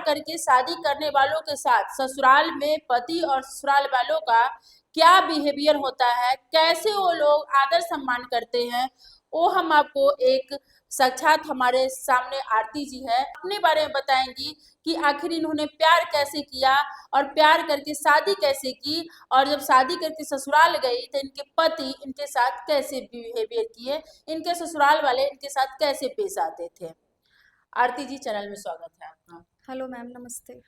करके शादी करने वालों के साथ ससुराल में पति और ससुराल वालों का क्या बिहेवियर होता है, कैसे वो लोग आदर सम्मान करते हैं, वो हम आपको एक साक्षात हमारे सामने आरती जी है अपने बारे में बताएंगी कि आखिर इन्होंने प्यार कैसे किया और प्यार करके शादी कैसे की, और जब शादी करके ससुराल गई तो इनके पति इनके साथ कैसे बिहेवियर किए, इनके ससुराल वाले इनके साथ कैसे पेश आते थे। आरती जी, चैनल में स्वागत है आपका। हेलो मैम, नमस्ते।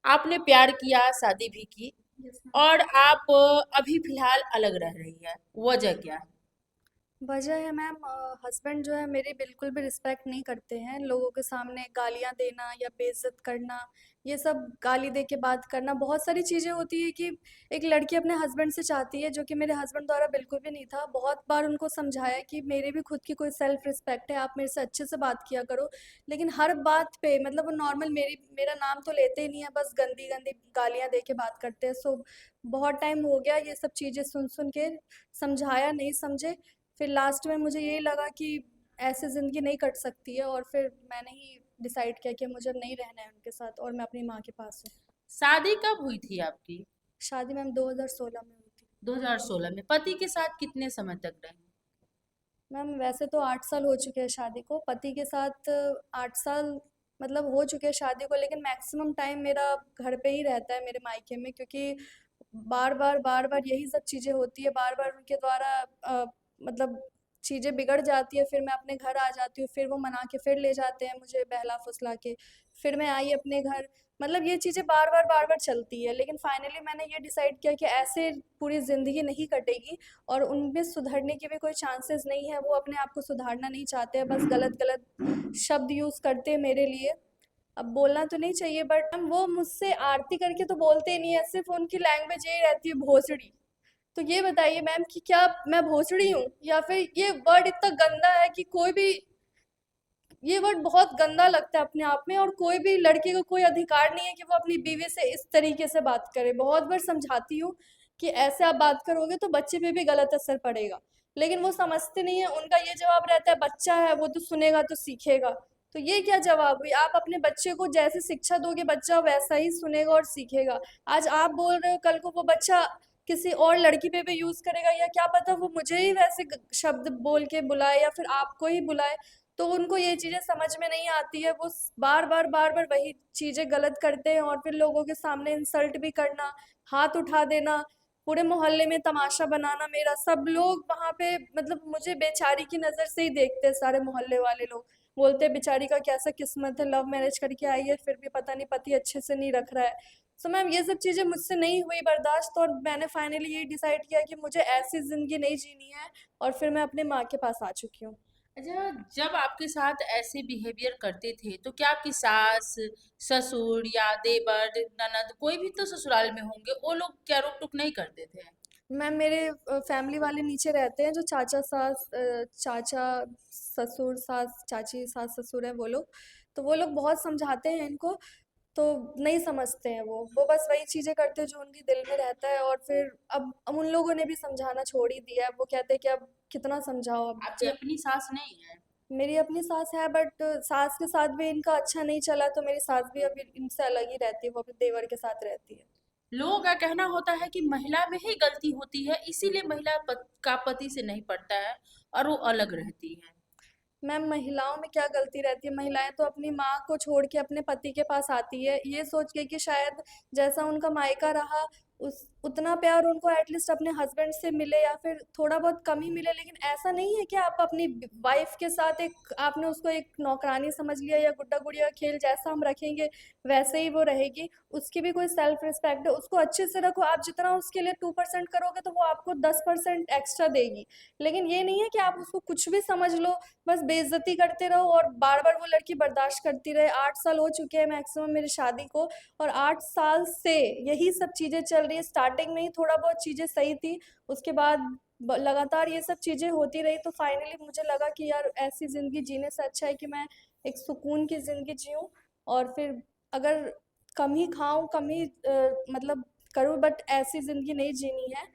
आपने प्यार किया, शादी भी की, यस मैम। और आप अभी फिलहाल अलग रह रही है, वजह क्या है? वजह है मैम, हस्बैंड जो है मेरी बिल्कुल भी रिस्पेक्ट नहीं करते हैं। लोगों के सामने गालियाँ देना या बेइज्जत करना, ये सब गाली दे के बात करना, बहुत सारी चीज़ें होती है कि एक लड़की अपने हस्बैंड से चाहती है, जो कि मेरे हस्बैंड द्वारा बिल्कुल भी नहीं था। बहुत बार उनको समझाया कि मेरे भी खुद की कोई सेल्फ रिस्पेक्ट है, आप मेरे से अच्छे से बात किया करो। लेकिन हर बात पे मतलब वो नॉर्मल मेरा नाम तो लेते ही नहीं है, बस गंदी गंदी गालियाँ दे के बात करते हैं। सो बहुत टाइम हो गया ये सब चीज़ें सुन सुन के, समझाया नहीं समझे। फिर लास्ट में मुझे यही लगा कि ऐसे ज़िंदगी नहीं कट सकती है, और फिर मैंने ही डिसाइड किया कि मुझे अब नहीं रहना है उनके साथ, और मैं अपनी माँ के पास हूँ। शादी कब हुई थी आपकी? शादी मैम 2016 में हुई थी। 2016 में। पति के साथ कितने समय तक रही? मैम वैसे तो 8 साल हो चुके हैं शादी को, पति के साथ 8 साल मतलब हो चुके हैं शादी को, लेकिन मैक्सिमम टाइम मेरा घर पे ही रहता है, मेरे मायके में, क्योंकि बार बार यही सब चीज़ें होती है, बार बार उनके द्वारा मतलब चीज़ें बिगड़ जाती है। फिर मैं अपने घर आ जाती हूँ, फिर वो मना के फिर ले जाते हैं मुझे बहला फुसला के, फिर मैं आई अपने घर। मतलब ये चीज़ें बार बार चलती है, लेकिन फाइनली मैंने ये डिसाइड किया कि ऐसे पूरी ज़िंदगी नहीं कटेगी, और उनमें सुधरने के भी कोई चांसेस नहीं है। वो अपने आप को सुधारना नहीं चाहते हैं, बस गलत गलत शब्द यूज़ करते हैं मेरे लिए। अब बोलना तो नहीं चाहिए, बट हम वो मुझसे आरती करके तो बोलते ही नहीं है, सिर्फ उनकी लैंग्वेज यही रहती है भोसड़ी। तो ये बताइए मैम कि क्या मैं भोसड़ी हूँ, या फिर ये वर्ड इतना गंदा है कि कोई भी, ये वर्ड बहुत गंदा लगता है अपने आप में, और कोई भी लड़के को कोई अधिकार नहीं है कि वो अपनी बीवी से इस तरीके से बात करे। बहुत बार समझाती हूँ कि ऐसे आप बात करोगे तो बच्चे पे भी गलत असर पड़ेगा, लेकिन वो समझते नहीं है। उनका ये जवाब रहता है, बच्चा है वो तो सुनेगा तो सीखेगा। तो ये क्या जवाब हुई? आप अपने बच्चे को जैसे शिक्षा दोगे, बच्चा वैसा ही सुनेगा और सीखेगा। आज आप बोल रहे हो, कल को वो बच्चा किसी और लड़की पे भी यूज करेगा, या क्या पता वो मुझे ही वैसे शब्द बोल के बुलाए या फिर आपको ही बुलाए। तो उनको ये चीज़ें समझ में नहीं आती है, वो बार बार वही चीज़ें गलत करते हैं, और फिर लोगों के सामने इंसल्ट भी करना, हाथ उठा देना, पूरे मोहल्ले में तमाशा बनाना मेरा। सब लोग वहाँ पे मतलब मुझे बेचारी की नज़र से ही देखते हैं, सारे मोहल्ले वाले लोग बोलते हैं बेचारी का कैसा किस्मत है, लव मैरिज करके आई है, फिर भी पता नहीं पति अच्छे से नहीं रख रहा है। सो मैम ये सब चीज़ें मुझसे नहीं हुई बर्दाश्त, और मैंने फाइनली ये डिसाइड किया कि मुझे ऐसी ज़िंदगी नहीं जीनी है, और फिर मैं अपने माँ के पास आ चुकी हूँ। अच्छा, जब आपके साथ ऐसे बिहेवियर करते थे तो क्या आपकी सास, ससुर या देवर, ननद कोई भी तो ससुराल में होंगे, वो लोग क्या रोक टोक नहीं करते थे? मैम मेरे फैमिली वाले नीचे रहते हैं, जो चाचा ससुर सास चाची सास ससुर है वो लोग। तो वो लोग बहुत समझाते हैं इनको, तो नहीं समझते हैं। वो बस वही चीज़ें करते हैं जो उनके दिल में रहता है, और फिर अब उन लोगों ने भी समझाना छोड़ ही दिया है। वो कहते हैं कि अब कितना समझाओ अब आपकी अपनी सास नहीं है? मेरी अपनी सास है, बट सास के साथ भी इनका अच्छा नहीं चला, तो मेरी सास भी अभी इनसे अलग ही रहती है, वो अपने देवर के साथ रहती है। लोगों का कहना होता है कि महिला में ही गलती होती है, इसीलिए महिला का पति से नहीं पड़ता है और वो अलग रहती है। मैम महिलाओं में क्या गलती रहती है? महिलाएं तो अपनी माँ को छोड़ के अपने पति के पास आती है, ये सोच के कि शायद जैसा उनका मायका रहा उस उतना प्यार उनको एटलीस्ट अपने हस्बैंड से मिले, या फिर थोड़ा बहुत कम ही मिले। लेकिन ऐसा नहीं है कि आप अपनी वाइफ के साथ एक आपने उसको एक नौकरानी समझ लिया, या गुड्डा गुड़िया का खेल जैसा हम रखेंगे वैसे ही वो रहेगी। उसकी भी कोई सेल्फ रिस्पेक्ट है, उसको अच्छे से रखो। आप जितना उसके लिए 2% करोगे तो वो आपको 10% एक्स्ट्रा देगी। लेकिन ये नहीं है कि आप उसको कुछ भी समझ लो, बस बेइज्जती करते रहो, और बार बार वो लड़की बर्दाश्त करती रहे। 8 साल हो चुके हैं मैक्सिमम मेरी शादी को, और 8 साल से यही सब चीज़ें चल रही है। स्टार्टिंग में ही थोड़ा बहुत चीज़ें सही थी, उसके बाद लगातार ये सब चीज़ें होती रही, तो फाइनली मुझे लगा कि यार ऐसी ज़िंदगी जीने से अच्छा है कि मैं एक सुकून की ज़िंदगी जीऊँ, और फिर अगर कम ही खाऊं, कम ही मतलब करूँ, बट ऐसी ज़िंदगी नहीं जीनी है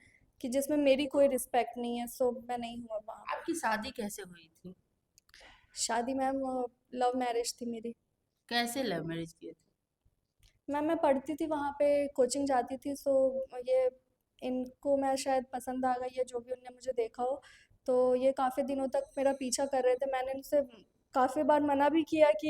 कि जिसमें मेरी कोई रिस्पेक्ट नहीं है। सो मैं नहीं हूँ अब वहाँ पे। आपकी शादी कैसे हुई थी? शादी मैम लव मैरिज थी मेरी। कैसे लव मैरिज किए थे? मैम मैं पढ़ती थी वहाँ पे, कोचिंग जाती थी, सो ये इनको मैं शायद पसंद आ गई है, जो भी उनने मुझे देखा हो। तो ये काफ़ी दिनों तक मेरा पीछा कर रहे थे। मैंने इनसे काफ़ी बार मना भी किया कि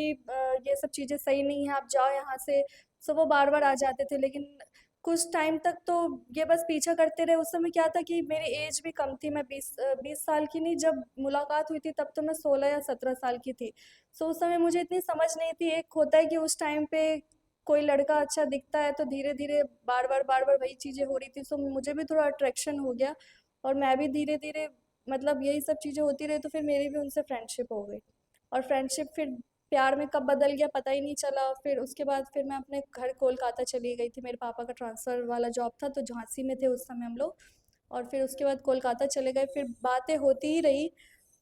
ये सब चीज़ें सही नहीं है, आप जाओ यहाँ से। सो वो बार बार आ जाते थे, लेकिन कुछ टाइम तक तो ये बस पीछा करते रहे। उस समय क्या था कि मेरी एज भी कम थी, मैं 20 साल की नहीं, जब मुलाकात हुई थी तब तो मैं 16 या 17 साल की थी। सो उस समय मुझे इतनी समझ नहीं थी। एक होता है कि उस टाइम पे कोई लड़का अच्छा दिखता है तो धीरे धीरे बार बार वही चीज़ें हो रही थी, सो मुझे भी थोड़ा अट्रैक्शन हो गया। और मैं भी धीरे धीरे, मतलब यही सब चीज़ें होती रही, तो फिर मेरी भी उनसे फ्रेंडशिप हो गई। और फ्रेंडशिप फिर प्यार में कब बदल गया पता ही नहीं चला। फिर उसके बाद फिर मैं अपने घर कोलकाता चली गई थी, मेरे पापा का ट्रांसफ़र वाला जॉब था, तो झांसी में थे उस समय हम लोग। और फिर उसके बाद कोलकाता चले गए, फिर बातें होती ही रही।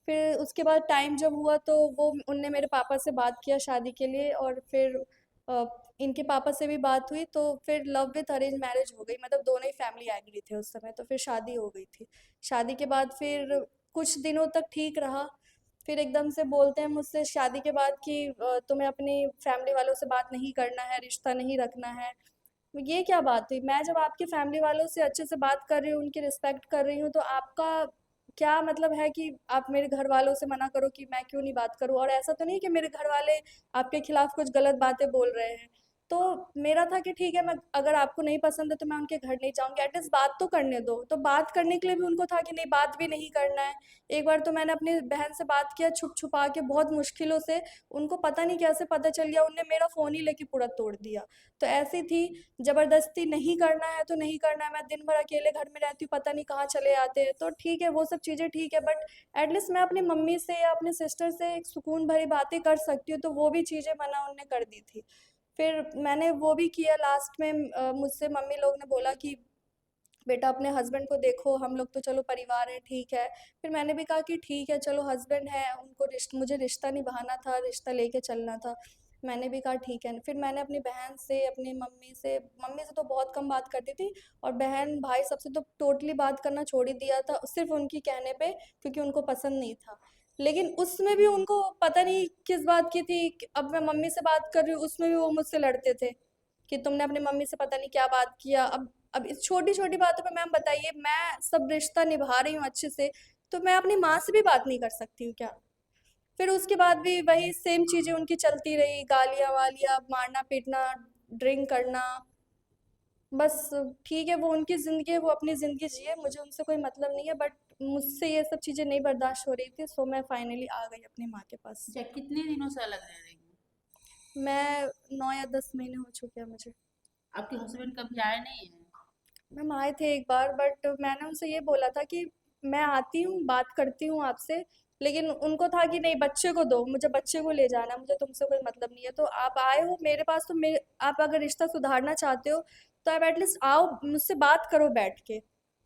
फिर उसके बाद टाइम जब हुआ तो वो उनने मेरे पापा से बात किया शादी के लिए, और फिर अ, इनके पापा से भी बात हुई, तो फिर लव विथ अरेंज मैरिज हो गई। मतलब दोनों ही फैमिली एग्री थे उस समय, तो फिर शादी हो गई थी। शादी के बाद फिर कुछ दिनों तक ठीक रहा। फिर एकदम से बोलते हैं मुझसे शादी के बाद कि तुम्हें अपनी फैमिली वालों से बात नहीं करना है, रिश्ता नहीं रखना है। ये क्या बात हुई? मैं जब आपकी फैमिली वालों से अच्छे से बात कर रही हूँ, उनकी रिस्पेक्ट कर रही हूँ, तो आपका क्या मतलब है कि आप मेरे घर वालों से मना करो कि मैं क्यों नहीं बात करूँ? और ऐसा तो नहीं कि मेरे घर वाले आपके खिलाफ कुछ गलत बातें बोल रहे हैं। तो मेरा था कि ठीक है, मैं अगर आपको नहीं पसंद है तो मैं उनके घर नहीं जाऊँगी, एटलीस्ट बात तो करने दो। तो बात करने के लिए भी उनको था कि नहीं, बात भी नहीं करना है। एक बार तो मैंने अपनी बहन से बात किया छुप-छुपा के बहुत मुश्किलों से, उनको पता नहीं कैसे पता चल गया, उन्होंने मेरा फ़ोन ही लेके पूरा तोड़ दिया। तो ऐसी थी, ज़बरदस्ती नहीं करना है तो नहीं करना है। मैं दिन भर अकेले घर में रहती हूँ, पता नहीं कहाँ चले आते हैं, तो ठीक है वो सब चीज़ें ठीक है, बट एटलीस्ट मैं अपनी मम्मी से या अपने सिस्टर से एक सुकून भरी बातें कर सकती हूँ, तो वो भी चीज़ें मना उनने कर दी थी। फिर मैंने वो भी किया लास्ट में। मुझसे मम्मी लोग ने बोला कि बेटा अपने हस्बैंड को देखो, हम लोग तो चलो परिवार है, ठीक है। फिर मैंने भी कहा कि ठीक है, चलो हस्बैंड है, उनको मुझे रिश्ता निभाना था, रिश्ता लेके चलना था। मैंने भी कहा ठीक है। फिर मैंने अपनी बहन से, अपनी मम्मी से तो बहुत कम बात करती थी, और बहन भाई सबसे तो टोटली बात करना छोड़ ही दिया था, सिर्फ उनकी कहने पे, क्योंकि उनको पसंद नहीं था। लेकिन उसमें भी उनको पता नहीं किस बात की थी कि अब मैं मम्मी से बात कर रही हूँ, उसमें भी वो मुझसे लड़ते थे कि तुमने अपनी मम्मी से पता नहीं क्या बात किया। अब इस छोटी-छोटी बातों पे मैम बताइए, मैं सब रिश्ता निभा रही हूँ अच्छे से, तो मैं अपनी माँ से भी बात नहीं कर सकती हूँ क्या? फिर उसके बाद भी वही सेम चीज़ें उनकी चलती रही, गालियाँ-वालियाँ, मारना-पीटना, ड्रिंक करना। बस ठीक है, वो उनकी ज़िंदगी है, वो अपनी ज़िंदगी जिए, मुझे उनसे कोई मतलब नहीं है, बट मुझसे ये सब चीज़ें नहीं बर्दाश्त हो रही थी, सो मैं फाइनली आ गई अपनी माँ के पास। अच्छा, कितने दिनों से अलग रह रही हैं? मैं 9 या 10 महीने हो चुके हैं मुझे। आपके हस्बैंड कभी आए नहीं हैं? मैम आए थे एक बार, बट मैंने उनसे ये बोला था कि मैं आती हूँ, बात करती हूँ आपसे, लेकिन उनको था कि नहीं, बच्चे को दो, मुझे बच्चे को ले जाना है, मुझे तुमसे कोई मतलब नहीं है। तो आप आए हो मेरे पास, तो मेरे आप अगर रिश्ता सुधारना चाहते हो तो आप एटलीस्ट आओ, मुझसे बात करो बैठ के।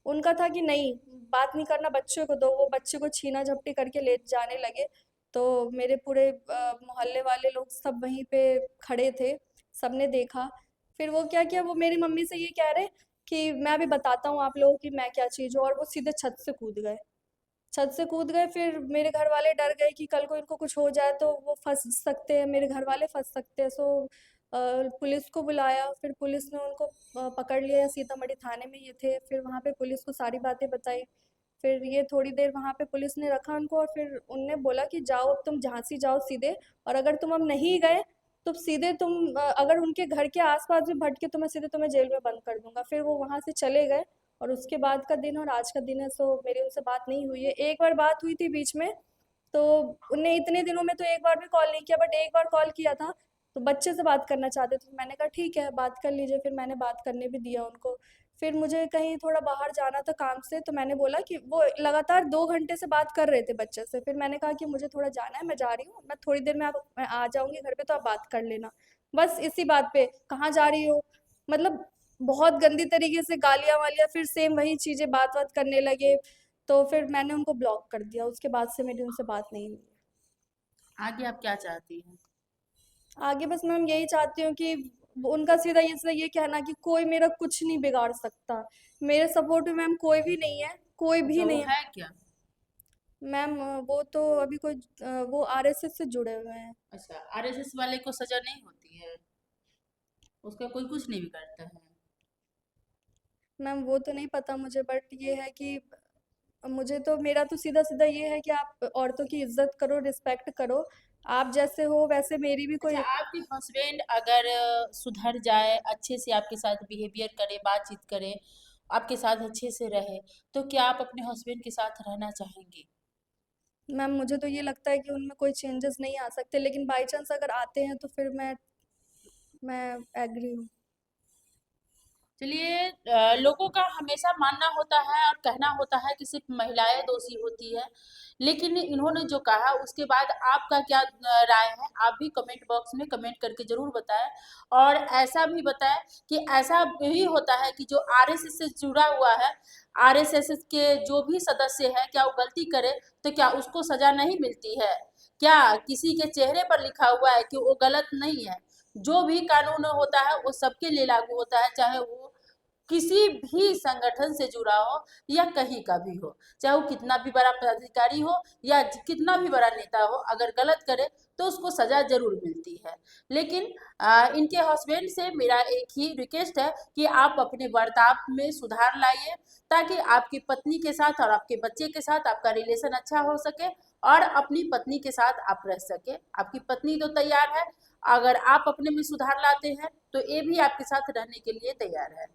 उनका था कि नहीं, बात नहीं करना, बच्चे को दो। वो बच्चे को छीना झपटी करके ले जाने लगे। तो मेरे पूरे मोहल्ले वाले लोग सब वहीं पे खड़े थे, सबने देखा। फिर वो क्या किया, वो मेरी मम्मी से ये कह रहे कि मैं अभी बताता हूँ आप लोगों की मैं क्या चीज़ हूँ, और वो सीधे छत से कूद गए। छत से कूद गए, फिर मेरे घर वाले डर गए कि कल को इनको कुछ हो जाए तो वो फंस सकते हैं, मेरे घर वाले फंस सकते हैं। सो पुलिस को बुलाया, फिर पुलिस ने उनको पकड़ लिया, सीतामढ़ी थाने में ये थे। फिर वहाँ पे पुलिस को सारी बातें बताई। फिर ये थोड़ी देर वहाँ पे पुलिस ने रखा उनको, और फिर उनने बोला कि जाओ अब तुम झांसी जाओ सीधे, और अगर तुम अब नहीं गए तो सीधे तुम अगर उनके घर के आसपास भी भटके तो मैं सीधे तुम्हें जेल में बंद कर दूंगा। फिर वो वहाँ से चले गए। और उसके बाद का दिन और आज का दिन है, सो मेरी उनसे बात नहीं हुई है। एक बार बात हुई थी बीच में, तो उनने इतने दिनों में तो एक बार भी कॉल नहीं किया, बट एक बार कॉल किया था, तो बच्चे से बात करना चाहते थे, तो मैंने कहा ठीक है बात कर लीजिए। फिर मैंने बात करने भी दिया उनको। फिर मुझे कहीं थोड़ा बाहर जाना था काम से, तो मैंने बोला कि वो लगातार 2 घंटे से बात कर रहे थे बच्चे से। फिर मैंने कहा कि मुझे थोड़ा जाना है, मैं जा रही हूँ, मैं थोड़ी देर में मैं आ जाऊंगी घर पे, तो आप बात कर लेना। बस इसी बात पे, कहाँ जा रही हो, मतलब बहुत गंदी तरीके से गालियाँ वालियाँ, फिर सेम वही चीज़ें बात बात करने लगे। तो फिर मैंने उनको ब्लॉक कर दिया, उसके बाद से मेरी उनसे बात नहीं हुई। आगे आप क्या चाहती हैं? आगे बस मैम यही चाहती हूँ कि उनका सीधा ये कहना कि कोई मेरा कुछ नहीं बिगाड़ सकता। मेरे सपोर्ट में मैम कोई भी नहीं है, कोई भी अच्छा, वो नहीं है। है क्या? मैम वो तो अभी कोई वो आरएसएस से जुड़े हुए हैं। अच्छा, आरएसएस वाले को सजा नहीं होती है? उसका कोई कुछ नहीं बिगाड़ता है। मैम वो तो नहीं पता मुझे, बट ये है कि मुझे तो, मेरा तो सीधा सीधा ये है कि आप औरतों की इज्जत करो, रिस्पेक्ट करो। आप जैसे हो वैसे मेरी भी अच्छा, कोई। आपके हस्बैंड अगर सुधर जाए, अच्छे से आपके साथ बिहेवियर करे, बातचीत करे, आपके साथ अच्छे से रहे, तो क्या आप अपने हस्बैंड के साथ रहना चाहेंगी? मैम मुझे तो ये लगता है कि उनमें कोई चेंजेस नहीं आ सकते, लेकिन बाई चांस अगर आते हैं तो फिर मैं एग्री हूँ। चलिए, लोगों का हमेशा मानना होता है और कहना होता है कि सिर्फ महिलाएं दोषी होती है, लेकिन इन्होंने जो कहा उसके बाद आपका क्या राय है, आप भी कमेंट बॉक्स में कमेंट करके जरूर बताएं। और ऐसा भी बताएं कि ऐसा भी होता है कि जो आरएसएस से जुड़ा हुआ है, आरएसएस के जो भी सदस्य है, क्या वो गलती करे तो क्या उसको सजा नहीं मिलती है? क्या किसी के चेहरे पर लिखा हुआ है कि वो गलत नहीं है? जो भी कानून होता है वो सबके लिए लागू होता है, चाहे वो किसी भी संगठन से जुड़ा हो या कहीं का भी हो, चाहे वो कितना भी बड़ा पदाधिकारी हो या कितना भी बड़ा नेता हो, अगर गलत करे तो उसको सजा जरूर मिलती है। लेकिन इनके हस्बैंड से मेरा एक ही रिक्वेस्ट है कि आप अपने बर्ताव में सुधार लाइए, ताकि आपकी पत्नी के साथ और आपके बच्चे के साथ आपका रिलेशन अच्छा हो सके और अपनी पत्नी के साथ आप रह सके। आपकी पत्नी तो तैयार है, अगर आप अपने में सुधार लाते हैं तो ये भी आपके साथ रहने के लिए तैयार है।